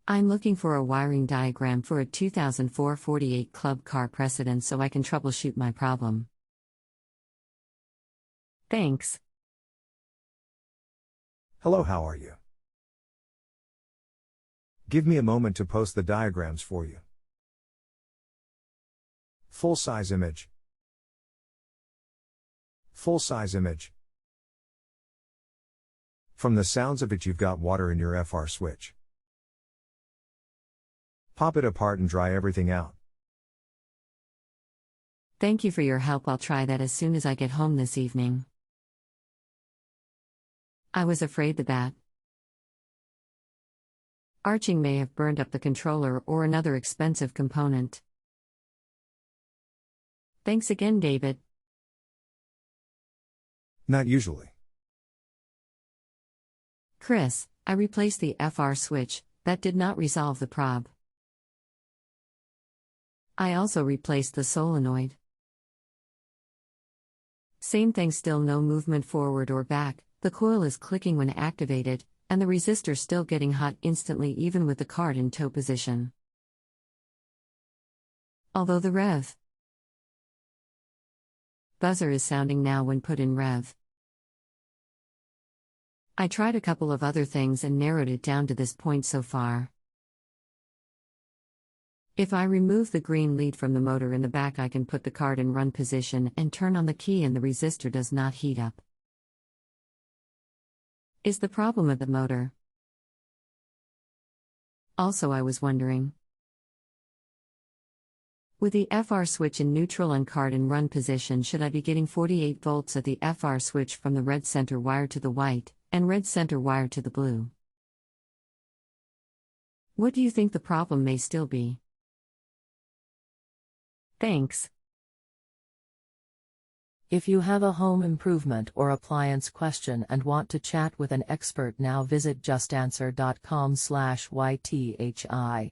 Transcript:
I'm looking for a wiring diagram for a 2004 48 Club car precedent so I can troubleshoot my problem. Thanks. Hello, how are you? Give me a moment to post the diagrams for you. Full-size image. Full-size image. From the sounds of it, you've got water in your FR switch. Pop it apart and dry everything out. Thank you for your help. I'll try that as soon as I get home this evening. I was afraid the batt arching may have burned up the controller or another expensive component. Thanks again, David. Not usually. Chris, I replaced the FR switch. That did not resolve the prob. I also replaced the solenoid. Same thing, still no movement forward or back, the coil is clicking when activated, and the resistor still getting hot instantly even with the card in tow position. Although the rev buzzer is sounding now when put in rev. I tried a couple of other things and narrowed it down to this point so far. If I remove the green lead from the motor in the back, I can put the card in run position and turn on the key and the resistor does not heat up. Is the problem at the motor? Also, I was wondering, with the FR switch in neutral and card in run position, should I be getting 48 volts at the FR switch from the red center wire to the white, and red center wire to the blue? What do you think the problem may still be? Thanks. If you have a home improvement or appliance question and want to chat with an expert now, visit justanswer.com/YTHI.